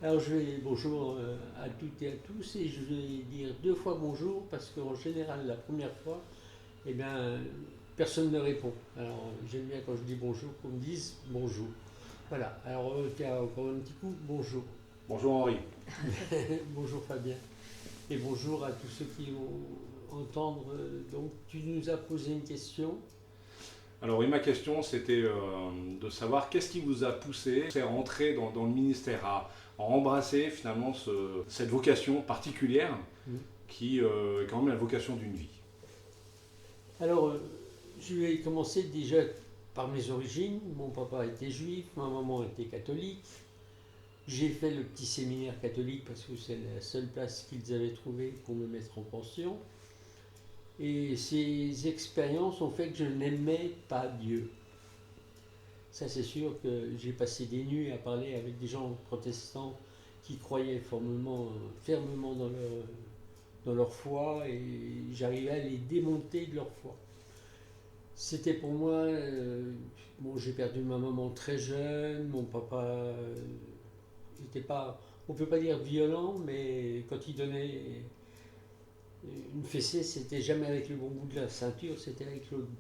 Alors bonjour à toutes et à tous et je vais dire deux fois bonjour parce qu'en général la première fois, eh bien, personne ne répond. Alors j'aime bien quand je dis bonjour qu'on me dise bonjour. Voilà, alors tiens, encore un petit coup, bonjour. Bonjour Henri. Bonjour Fabien et bonjour à tous ceux qui vont entendre. Donc tu nous as posé une question. Alors oui, ma question c'était de savoir qu'est-ce qui vous a poussé à rentrer dans le ministère, à embrasser finalement cette vocation particulière Hmm. qui est quand même la vocation d'une vie. Alors je vais commencer déjà par mes origines. Mon papa était juif, ma maman était catholique. J'ai fait le petit séminaire catholique parce que c'est la seule place qu'ils avaient trouvée pour me mettre en pension. Et ces expériences ont fait que je n'aimais pas Dieu. Ça, c'est sûr que j'ai passé des nuits à parler avec des gens protestants qui croyaient fermement dans leur foi et j'arrivais à les démonter de leur foi. C'était pour moi. Bon, j'ai perdu ma maman très jeune, mon papa n'était pas. On ne peut pas dire violent, mais quand il donnait une fessée, c'était jamais avec le bon bout de la ceinture, c'était avec l'autre bout.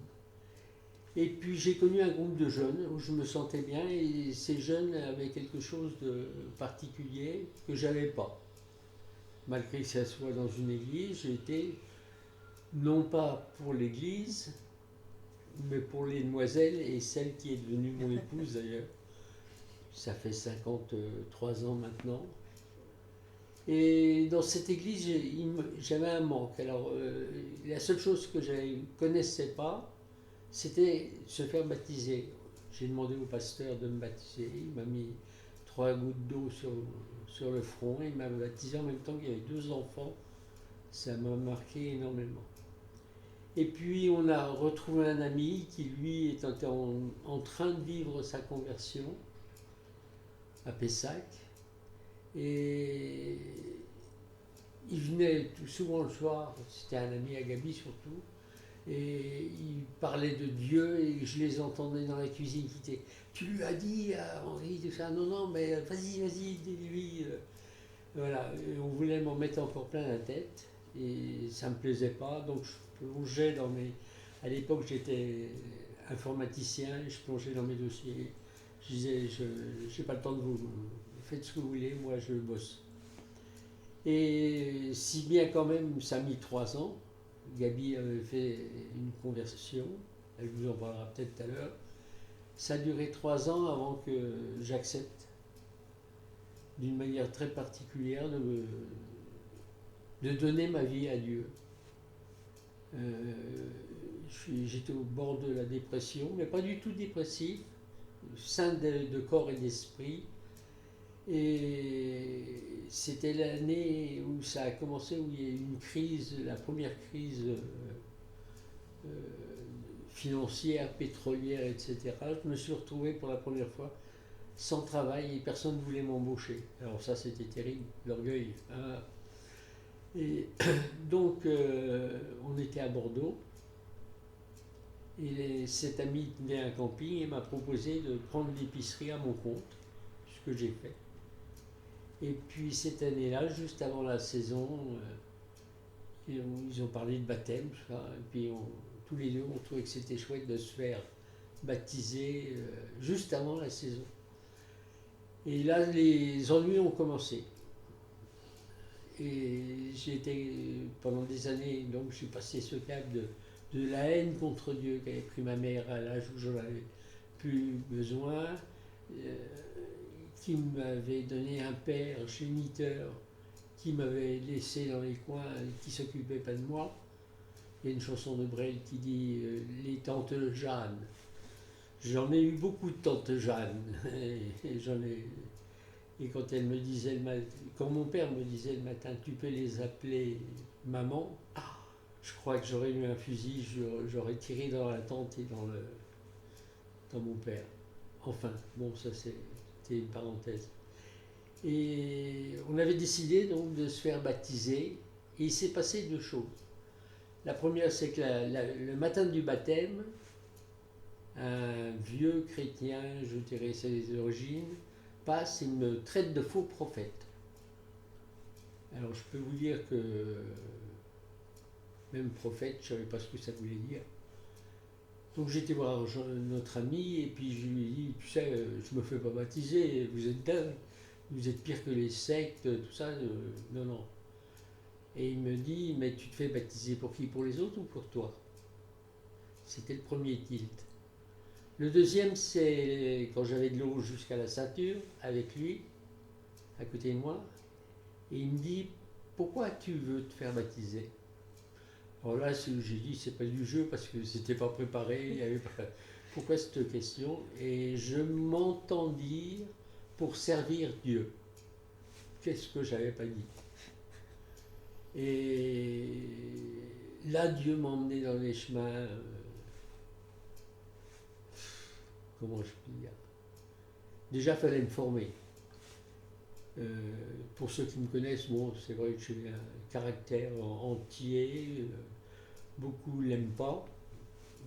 Et puis j'ai connu un groupe de jeunes où je me sentais bien et ces jeunes avaient quelque chose de particulier que j'avais pas. Malgré que ça soit dans une église, j'étais non pas pour l'église, mais pour les demoiselles et celle qui est devenue mon épouse d'ailleurs. Ça fait 53 ans maintenant. Et dans cette église, j'avais un manque. Alors, la seule chose que je ne connaissais pas, c'était se faire baptiser. J'ai demandé au pasteur de me baptiser. Il m'a mis 3 gouttes d'eau sur le front et il m'a baptisé en même temps qu'il y avait 2 enfants. Ça m'a marqué énormément. Et puis, on a retrouvé un ami qui, lui, était en train de vivre sa conversion à Pessac. Et il venait souvent le soir, c'était un ami à Gabi surtout, et il parlait de Dieu et je les entendais dans la cuisine qui étaient tu lui as dit à Henri de faire non, non, mais vas-y, dis-lui. Voilà, et on voulait m'en mettre encore plein la tête et ça me plaisait pas, donc je plongeais dans mes. À l'époque, j'étais informaticien, je plongeais dans mes dossiers. Je disais, je n'ai pas le temps de vous. Faites ce que vous voulez, moi je bosse. Et si bien quand même, ça a mis 3 ans. Gabi avait fait une conversion, elle vous en parlera peut-être tout à l'heure. Ça a duré 3 ans avant que j'accepte, d'une manière très particulière, de donner ma vie à Dieu. J'étais au bord de la dépression, mais pas du tout dépressif, sain de corps et d'esprit. Et c'était l'année où ça a commencé, où il y a eu une crise, la première crise euh, financière, pétrolière, etc. Je me suis retrouvé pour la première fois sans travail et personne ne voulait m'embaucher. Alors ça, c'était terrible, l'orgueil. Hein. Et donc, on était à Bordeaux et cet ami tenait un camping et m'a proposé de prendre l'épicerie à mon compte, ce que j'ai fait. Et puis cette année-là, juste avant la saison, ils ont parlé de baptême, et puis tous les deux, on trouvait que c'était chouette de se faire baptiser juste avant la saison. Et là, les ennuis ont commencé. Et j'ai été pendant des années, donc je suis passé ce cap de la haine contre Dieu qu'avait pris ma mère à l'âge où j'en avais plus besoin, euh, qui m'avait donné un père géniteur qui m'avait laissé dans les coins et qui s'occupait pas de moi. Il y a une chanson de Brel qui dit les tantes Jeanne. J'en ai eu beaucoup de tantes Jeanne et j'en ai. Et quand elle me disait quand mon père me disait le matin, tu peux les appeler maman, je crois que j'aurais eu un fusil, j'aurais tiré dans la tente et dans mon père. Enfin, bon, ça c'était une parenthèse. Et on avait décidé donc de se faire baptiser et il s'est passé 2 choses. La première, c'est que le matin du baptême, un vieux chrétien, je dirais ses origines, passe et me traite de faux prophète. Alors je peux vous dire que même prophète, je ne savais pas ce que ça voulait dire. Donc j'étais voir notre ami et puis je lui ai dit, tu sais, je me fais pas baptiser, vous êtes dingue, vous êtes pire que les sectes, tout ça, non, non. Et il me dit, mais tu te fais baptiser pour qui? Pour les autres ou pour toi? C'était le premier tilt. Le deuxième, c'est quand j'avais de l'eau jusqu'à la ceinture, avec lui, à côté de moi, et il me dit, pourquoi tu veux te faire baptiser? Alors là, j'ai dit, c'est pas du jeu parce que c'était pas préparé, il y avait pas... Pourquoi cette question? Et je m'entends dire, pour servir Dieu. Qu'est-ce que j'avais pas dit? Et là, Dieu m'emmenait dans les chemins, comment je peux dire? Déjà, il fallait me former. Pour ceux qui me connaissent, bon, c'est vrai que j'ai un caractère entier, beaucoup ne l'aiment pas,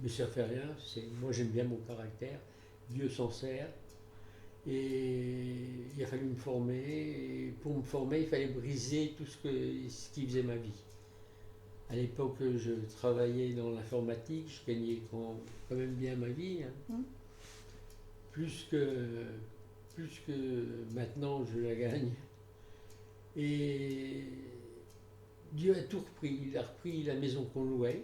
mais ça fait rien, moi j'aime bien mon caractère, Dieu s'en sert, et il a fallu me former, et pour me former, il fallait briser tout ce qui faisait ma vie. À l'époque, je travaillais dans l'informatique, je gagnais quand même bien ma vie, hein. Plus que maintenant je la gagne. Et Dieu a tout repris. Il a repris la maison qu'on louait.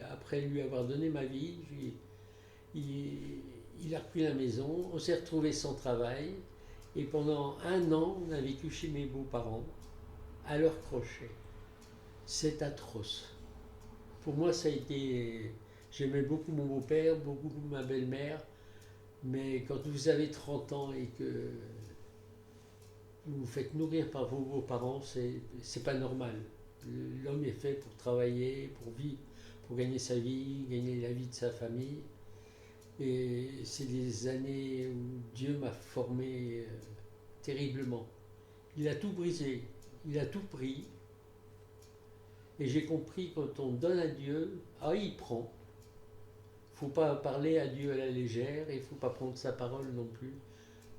Après lui avoir donné ma vie, il a repris la maison. On s'est retrouvés sans travail. Et pendant 1 an, on a vécu chez mes beaux-parents, à leur crochet. C'est atroce. Pour moi, ça a été... J'aimais beaucoup mon beau-père, beaucoup ma belle-mère. Mais quand vous avez 30 ans et que vous vous faites nourrir par vos beaux-parents, c'est pas normal. L'homme est fait pour travailler, pour vivre, pour gagner sa vie, gagner la vie de sa famille. Et c'est des années où Dieu m'a formé terriblement. Il a tout brisé, il a tout pris. Et j'ai compris quand on donne à Dieu, il prend. Il ne faut pas parler à Dieu à la légère et il ne faut pas prendre sa parole non plus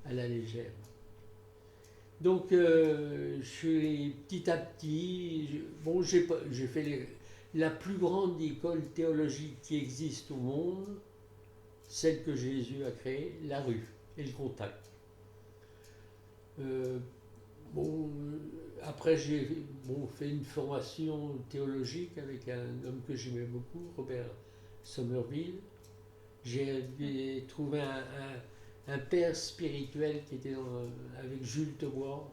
à la légère. Donc, je suis petit à petit, j'ai fait la plus grande école théologique qui existe au monde, celle que Jésus a créée, la rue et le contact. Après, j'ai fait une formation théologique avec un homme que j'aimais beaucoup, Robert Somerville. J'ai trouvé un père spirituel qui était avec Jules Tebois,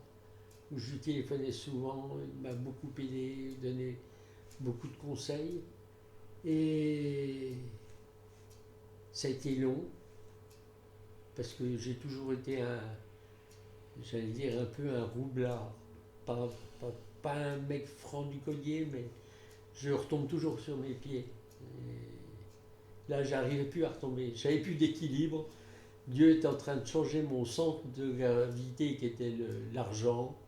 où je lui téléphonais souvent, il m'a beaucoup aidé, donné beaucoup de conseils. Et ça a été long, parce que j'ai toujours été j'allais dire un peu un roublard. Pas un mec franc du collier, mais je retombe toujours sur mes pieds. Et là, j'arrivais plus à retomber. J'avais plus d'équilibre. Dieu était en train de changer mon centre de gravité qui était l'argent,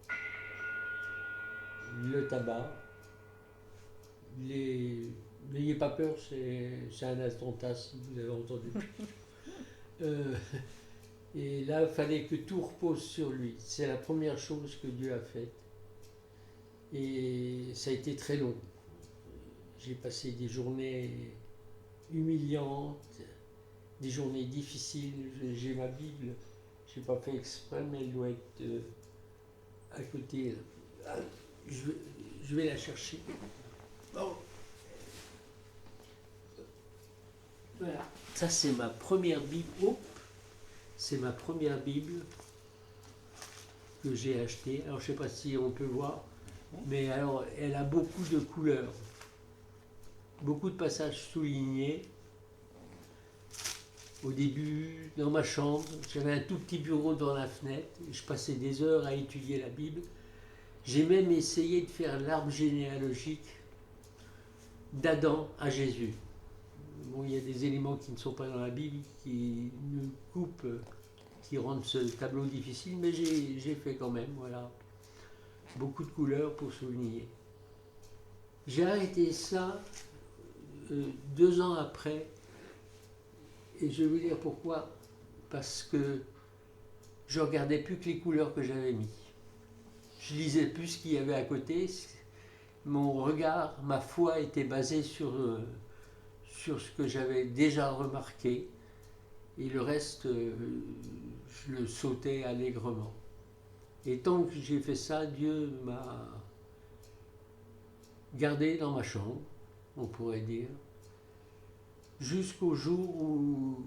le tabac. N'ayez pas peur, c'est un attentat si vous avez entendu. Et là, il fallait que tout repose sur lui. C'est la première chose que Dieu a faite. Et ça a été très long. J'ai passé des journées humiliantes, des journées difficiles. J'ai ma Bible, je n'ai pas fait exprès, mais elle doit être à côté. Je vais la chercher. Bon. Voilà. Ça, c'est ma première Bible. C'est ma première Bible que j'ai achetée. Alors, je ne sais pas si on peut voir, mais alors, elle a beaucoup de couleurs, beaucoup de passages soulignés. Au début, dans ma chambre, j'avais un tout petit bureau devant la fenêtre. Je passais des heures à étudier la Bible. J'ai même essayé de faire l'arbre généalogique d'Adam à Jésus. Bon, il y a des éléments qui ne sont pas dans la Bible, qui nous coupent, qui rendent ce tableau difficile, mais j'ai fait quand même, voilà. Beaucoup de couleurs pour souligner. J'ai arrêté ça 2 ans après, et je vais vous dire pourquoi. Parce que je regardais plus que les couleurs que j'avais mis. Je lisais plus ce qu'il y avait à côté. Mon regard, ma foi était basée sur ce que j'avais déjà remarqué. Et le reste, je le sautais allègrement. Et tant que j'ai fait ça, Dieu m'a gardé dans ma chambre, on pourrait dire, jusqu'au jour où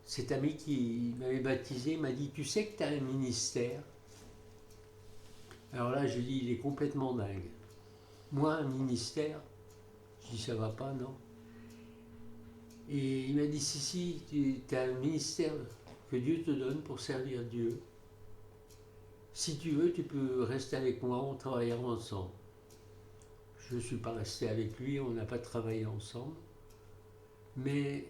cet ami qui m'avait baptisé m'a dit « Tu sais que tu as un ministère ?» Alors là, je dis « Il est complètement dingue. Moi, un ministère ?» Je dis « Ça va pas, non ?» Et il m'a dit « Si, tu as un ministère que Dieu te donne pour servir Dieu. Si tu veux, tu peux rester avec moi, on travaillera ensemble. » Je ne suis pas resté avec lui, on n'a pas travaillé ensemble. Mais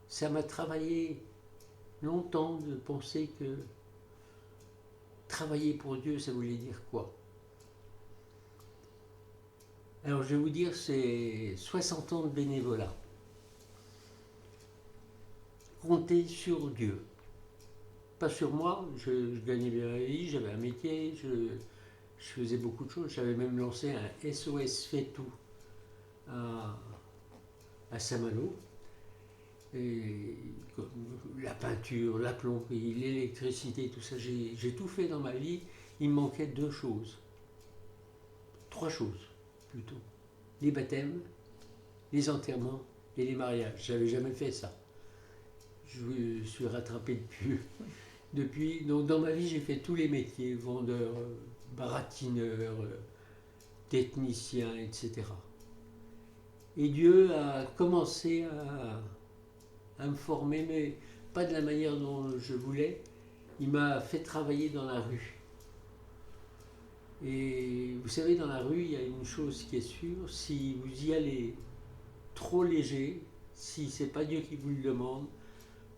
ça m'a travaillé longtemps de penser que travailler pour Dieu, ça voulait dire quoi? Alors je vais vous dire, c'est 60 ans de bénévolat. Compter sur Dieu. Pas sur moi, je gagnais bien ma vie, j'avais un métier, je faisais beaucoup de choses. J'avais même lancé un SOS Fait Tout à Saint-Malo. Et la peinture, la plomberie, l'électricité, tout ça, j'ai tout fait dans ma vie. Il me manquait 2 choses. 3 choses, plutôt. Les baptêmes, les enterrements et les mariages. J'avais jamais fait ça. Je suis rattrapé depuis. Donc dans ma vie, j'ai fait tous les métiers, vendeur, baratineur, technicien, etc. Et Dieu a commencé à me former, mais pas de la manière dont je voulais. Il m'a fait travailler dans la rue. Et vous savez, dans la rue, il y a une chose qui est sûre, si vous y allez trop léger, si c'est pas Dieu qui vous le demande,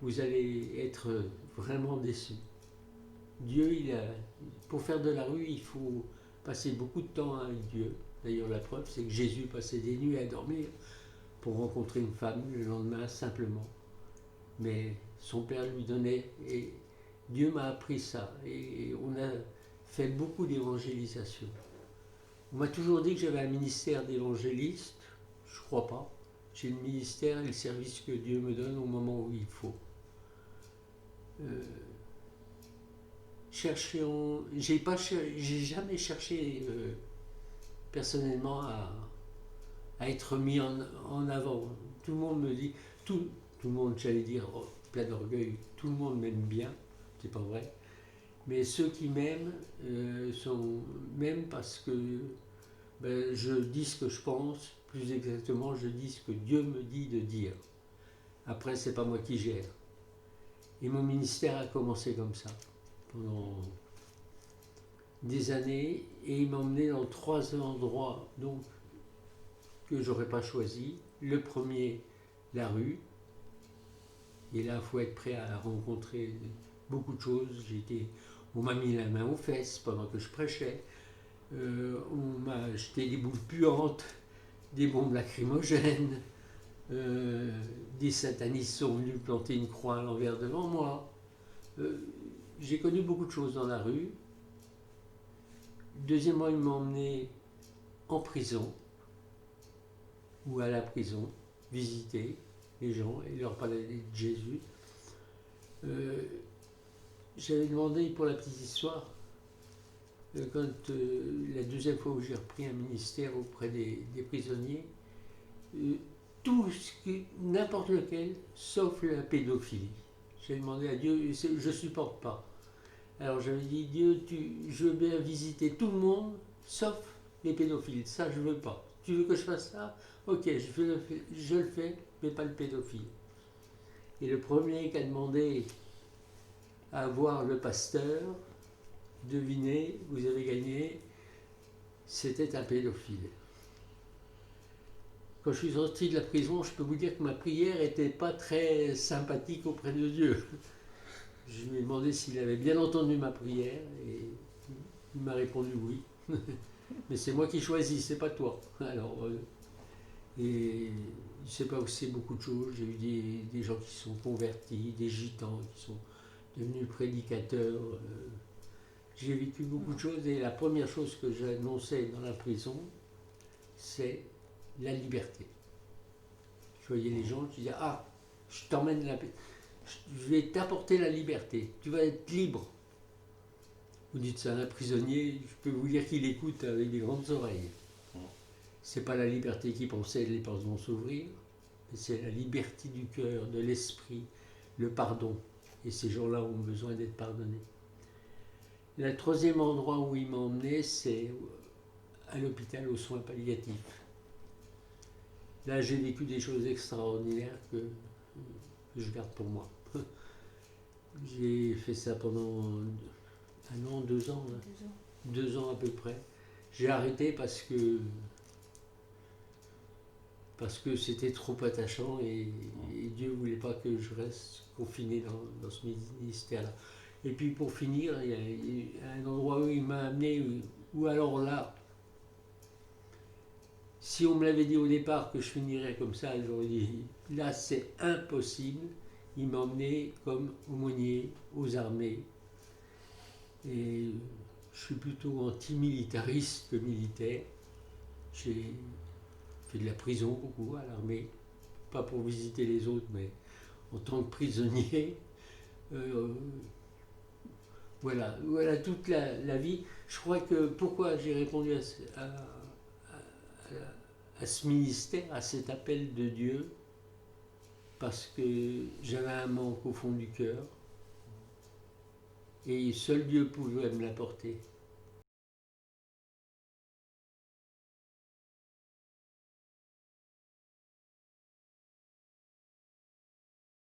vous allez être vraiment déçu. Dieu, pour faire de la rue, il faut passer beaucoup de temps avec Dieu. D'ailleurs, la preuve, c'est que Jésus passait des nuits à dormir pour rencontrer une femme le lendemain, simplement. Mais son père lui donnait, et Dieu m'a appris ça. Et on a fait beaucoup d'évangélisation. On m'a toujours dit que j'avais un ministère d'évangéliste. Je ne crois pas. J'ai le ministère et le service que Dieu me donne au moment où il faut. J'ai jamais cherché personnellement à être mis en avant. Tout le monde me dit, tout le monde, j'allais dire, plein d'orgueil, tout le monde m'aime bien, c'est pas vrai. Mais ceux qui m'aiment m'aiment parce que je dis ce que je pense, plus exactement, je dis ce que Dieu me dit de dire. Après, c'est pas moi qui gère. Et mon ministère a commencé comme ça, pendant des années, et il m'a emmené dans 3 endroits donc, que j'aurais pas choisi. Le premier, la rue. Et là, il faut être prêt à rencontrer beaucoup de choses. On m'a mis la main aux fesses pendant que je prêchais. On m'a jeté des boules puantes, des bombes lacrymogènes. Des satanistes sont venus planter une croix à l'envers devant moi. J'ai connu beaucoup de choses dans la rue. Deuxièmement, ils m'ont emmené en prison ou à la prison, visiter les gens et leur parler de Jésus. J'avais demandé, pour la petite histoire, quand la deuxième fois où j'ai repris un ministère auprès des prisonniers, n'importe lequel, sauf la pédophilie. J'ai demandé à Dieu, je ne supporte pas. Alors j'avais dit, Dieu, je veux bien visiter tout le monde, sauf les pédophiles. Ça, je ne veux pas. Tu veux que je fasse ça? Ok, je le fais, mais pas le pédophile. Et le premier qui a demandé à voir le pasteur, devinez, vous avez gagné, c'était un pédophile. Quand je suis sorti de la prison, je peux vous dire que ma prière n'était pas très sympathique auprès de Dieu. Je lui ai demandé s'il avait bien entendu ma prière et il m'a répondu oui. Mais c'est moi qui choisis, c'est pas toi. Alors, et il s'est passé beaucoup de choses. J'ai eu des gens qui sont convertis, des gitans qui sont devenu prédicateur. J'ai vécu beaucoup de choses et la première chose que j'annonçais dans la prison, c'est la liberté. Je voyais les gens, je disais, ah, je t'emmène je vais t'apporter la liberté, tu vas être libre. Vous dites ça à un prisonnier, je peux vous dire qu'il écoute avec des grandes oreilles. C'est pas la liberté qui pensait, les portes vont s'ouvrir, mais c'est la liberté du cœur, de l'esprit, le pardon. Et ces gens-là ont besoin d'être pardonnés. Le troisième endroit où il m'a emmené, c'est à l'hôpital aux soins palliatifs. Là, j'ai vécu des choses extraordinaires que je garde pour moi. J'ai fait ça pendant 1 an, 2 ans. 2 ans à peu près. J'ai arrêté parce que c'était trop attachant et Dieu ne voulait pas que je reste confiné dans ce ministère-là. Et puis pour finir, il y a un endroit où il m'a amené, où alors là, si on me l'avait dit au départ que je finirais comme ça, j'aurais dit, là c'est impossible. Il m'a emmené comme aumônier aux armées. Et je suis plutôt antimilitariste que militaire. J'ai fait de la prison beaucoup à l'armée, pas pour visiter les autres, mais en tant que prisonnier. Voilà toute la vie. Je crois que pourquoi j'ai répondu à ce ministère, à cet appel de Dieu, parce que j'avais un manque au fond du cœur, et seul Dieu pouvait me l'apporter.